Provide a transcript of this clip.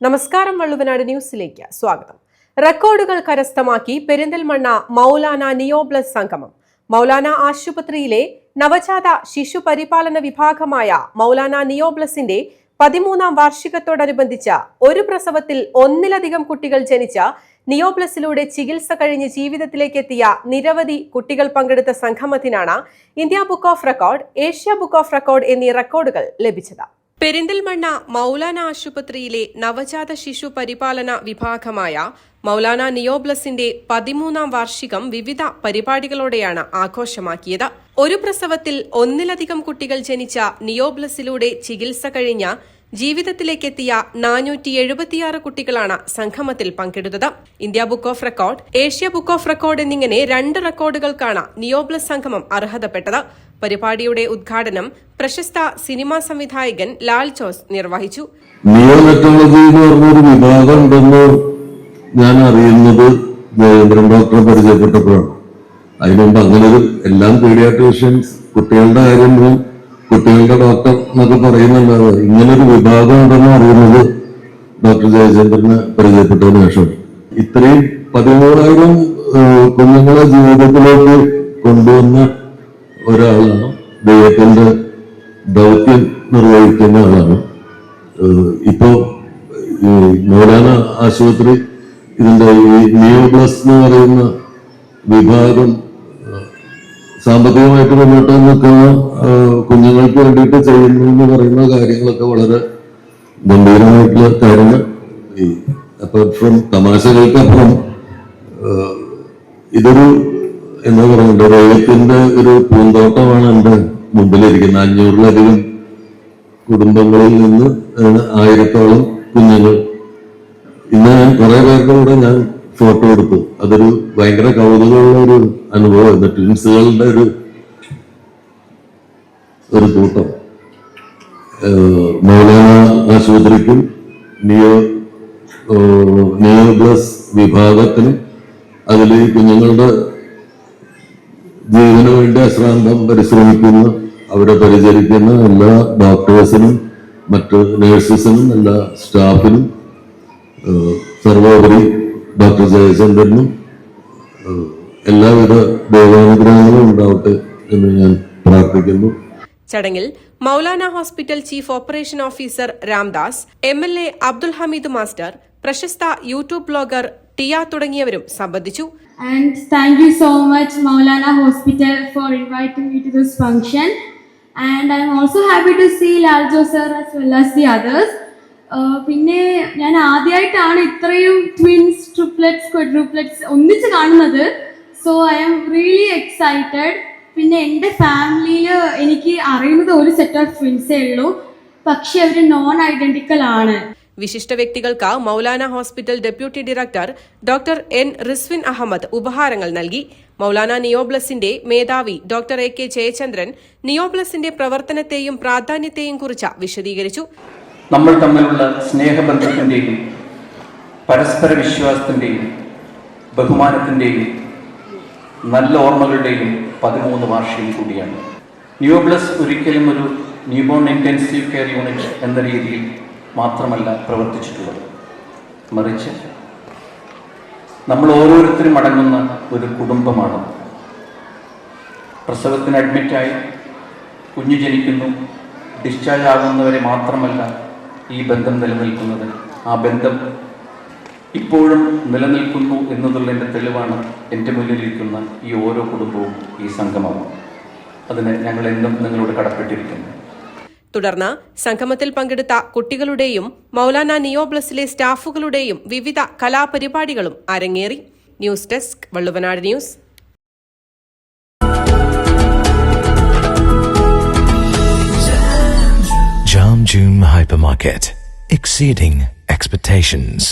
നമസ്കാരം, വള്ളുവനാട് ന്യൂസിലേക്ക് സ്വാഗതം. റെക്കോർഡുകൾ കരസ്ഥമാക്കി പെരിന്തൽമണ്ണ മൗലാന നിയോബ്ലസ് സംഗമം. മൗലാന ആശുപത്രിയിലെ നവജാത ശിശു പരിപാലന വിഭാഗമായ മൗലാന നിയോബ്ലസിന്റെ 13ാം വാർഷികത്തോടനുബന്ധിച്ച് ഒരു പ്രസവത്തിൽ ഒന്നിലധികം കുട്ടികൾ ജനിച്ച നിയോബ്ലസിലൂടെ ചികിത്സ കഴിഞ്ഞ് ജീവിതത്തിലേക്ക് എത്തിയ നിരവധി കുട്ടികൾ പങ്കെടുത്ത സംഗമത്തിനാണ് India book of record, Asia book of record എന്നീ റെക്കോർഡുകൾ ലഭിച്ചത്. പെരിന്തൽമണ്ണ മൗലാന ആശുപത്രിയിലെ നവജാത ശിശു പരിപാലന വിഭാഗമായ മൗലാന നിയോബ്ലസിന്റെ 13ാം വാർഷികം വിവിധ പരിപാടികളോടെയാണ് ആഘോഷമാക്കിയത്. ഒരു പ്രസവത്തിൽ ഒന്നിലധികം കുട്ടികൾ ജനിച്ച നിയോബ്ലസിലൂടെ ചികിത്സ കഴിഞ്ഞ ജീവിതത്തിലേക്കെത്തിയ 476 കുട്ടികളാണ് സംഗമത്തിൽ പങ്കെടുത്തത്. India book of record, Asia book of record എന്നിങ്ങനെ 2 റെക്കോർഡുകൾക്കാണ് നിയോബ്ലസ് സംഗമം അർഹതപ്പെട്ടത്. പരിപാടിയുടെ ഉദ്ഘാടനം പ്രശസ്ത സിനിമാ സംവിധായകൻ ലാൽ ജോസ് നിർവഹിച്ചു. നിയോനെറ്റോളജി എന്ന് പറഞ്ഞൊരു വിഭാഗം ഉണ്ടെന്ന് ഞാൻ അറിയുന്നത് ജയേന്ദ്രൻ ഡോക്ടറെ പരിചയപ്പെട്ടപ്പോഴാണ്. അതിനുമുമ്പ് അങ്ങനെ ഒരു എല്ലാം പീഡിയാട്രീഷ്യൻസ്, കുട്ടികളുടെ കാര്യം കുട്ടികളുടെ ഡോക്ടർ എന്നൊക്കെ പറയുന്നുണ്ടാവുക, ഇങ്ങനൊരു വിഭാഗം ഉണ്ടെന്ന് അറിയുന്നത് ഡോക്ടർ ജയചന്ദ്രനെ പരിചയപ്പെട്ടതിന് ശേഷം. ഇത്രയും 13,000 കുഞ്ഞുങ്ങളെ ജീവിതത്തിലേക്ക് കൊണ്ടുവന്ന ഒരാളാണ്, ദൈവത്തിന്റെ ദൗത്യം നിർവഹിക്കുന്ന ആളാണ്. ഇപ്പോ മൗലാന ആശുപത്രി ഇതിന്റെ ഈ നിയോബ്ലസ് എന്ന് പറയുന്ന വിഭാഗം സാമ്പത്തികമായിട്ട് മുന്നോട്ട് നിൽക്കുന്ന കുഞ്ഞുങ്ങൾക്ക് വേണ്ടിയിട്ട് ചെയ്യുന്നു എന്ന് പറയുന്ന കാര്യങ്ങളൊക്കെ വളരെ ഗംഭീരമായിട്ടുള്ള കാര്യങ്ങൾ. അപ്പാർട്ട് ഫ്രം തമാശകൾക്കപ്പുറം ഇതൊരു എന്താ പറയുക, ദൈവത്തിന്റെ ഒരു പൂന്തോട്ടമാണ് എൻ്റെ മുമ്പിലിരിക്കുന്നത്. 500-ലധികം കുടുംബങ്ങളിൽ നിന്ന് 1000-ഓളം കുഞ്ഞുങ്ങൾ. ഇന്ന് ഞാൻ കുറെ പേരുടെ കൂടെ ഞാൻ ഫോട്ടോ എടുത്തു. അതൊരു ഭയങ്കര കൗതുകമുള്ള ഒരു അനുഭവം. ട്വിൻസുകളുടെ ഒരു കൂട്ടം മൗലാന ആശുപത്രിക്കും നിയോബ്ലസ് വിഭാഗത്തിനും അതിൽ കുഞ്ഞുങ്ങളുടെ ജീവന് വേണ്ടി അശ്രാന്തം പരിശ്രമിക്കുന്ന, അവരെ പരിചരിക്കുന്ന എല്ലാ ഡോക്ടേഴ്സിനും മറ്റ് നേഴ്സസിനും എല്ലാ സ്റ്റാഫിനും സർവോപരി ഡോക്ടർ ജയചന്ദ്രനും എല്ലാവിധ ദൈവാനുഗ്രഹങ്ങളും ഉണ്ടാവട്ടെ എന്ന് ഞാൻ പ്രാർത്ഥിക്കുന്നു. ചടങ്ങിൽ Maulana hospital chief operation officer Ramdas, MLA Abdul Hameed master, പ്രശസ്ത യൂട്യൂബ് ബ്ലോഗർ ടിയ തുടങ്ങിയവരും സംബന്ധിച്ചു. And thank you so much Maulana Hospital for inviting me to this function, and I am also happy to see Lal Jo sir as well as the others. പിന്നെ ഞാൻ ആദ്യമായിട്ടാണ് ഇത്രയും twins, triplets, quadruplets ഒന്നിച്ച് കാണുന്നത്. So I am really excited. പിന്നെ എൻ്റെ ഫാമിലിയിൽ എനിക്ക് അറിയുന്നത് ഒരു സെറ്റ് ഓഫ് ട്വിൻസേ ഉള്ളൂ, പക്ഷെ അവർ നോൺ ഐഡന്റിക്കൽ ആണ്. വിശിഷ്ട വ്യക്തികൾക്ക് Maulana hospital deputy director doctor N. Rizwin Ahmed ഉപഹാരങ്ങൾ നൽകി. മൗലാന നിയോബ്ലസിന്റെ മേധാവി ഡോക്ടർ AK ജയചന്ദ്രൻ നിയോബ്ലസിന്റെ പ്രവർത്തനത്തെയും പ്രാധാന്യത്തെയും കുറിച്ച് വിശദീകരിച്ചു. നമ്മൾ തമ്മിലുള്ള സ്നേഹബന്ധത്തിന്റെയും പരസ്പര വിശ്വാസത്തിന്റെയും ബഹുമാനത്തിന്റെയും നല്ല ഓർമ്മകളുടെയും 13 വാർഷികം കൂടിയാണ്. നിയോബ്ലസ് ഒരിക്കലും ഒരു ന്യൂബോൺ ഇന്റൻസീവ് കെയർ യൂണിറ്റ് എന്ന രീതിയിൽ മാത്രമല്ല പ്രവർത്തിച്ചിട്ടുള്ളത്, മറിച്ച് നമ്മൾ ഓരോരുത്തരും അടങ്ങുന്ന ഒരു കുടുംബമാണ്. പ്രസവത്തിന് അഡ്മിറ്റായി കുഞ്ഞു ജനിക്കുന്നു, ഡിസ്ചാർജ് ആകുന്നവരെ മാത്രമല്ല ഈ ബന്ധം നിലനിൽക്കുന്നത്. ആ ബന്ധം ഇപ്പോഴും നിലനിൽക്കുന്നു എന്നതുള്ളതിൻ്റെ തെളിവാണ് എൻ്റെ മുന്നിലിരിക്കുന്ന ഈ ഓരോ കുടുംബവും, ഈ സംഗമവും. അതിന് ഞങ്ങൾ എന്നും നിങ്ങളോട് കടപ്പെട്ടിരിക്കുന്നു. തുടർന്ന് സംഗമത്തിൽ പങ്കെടുത്ത കുട്ടികളുടെയും മൗലാന നിയോബ്ലസിലെ സ്റ്റാഫുകളുടെയും വിവിധ കലാപരിപാടികളും അരങ്ങേറി. News desk, Valluvanad news. Jam June Hypermarket, exceeding expectations.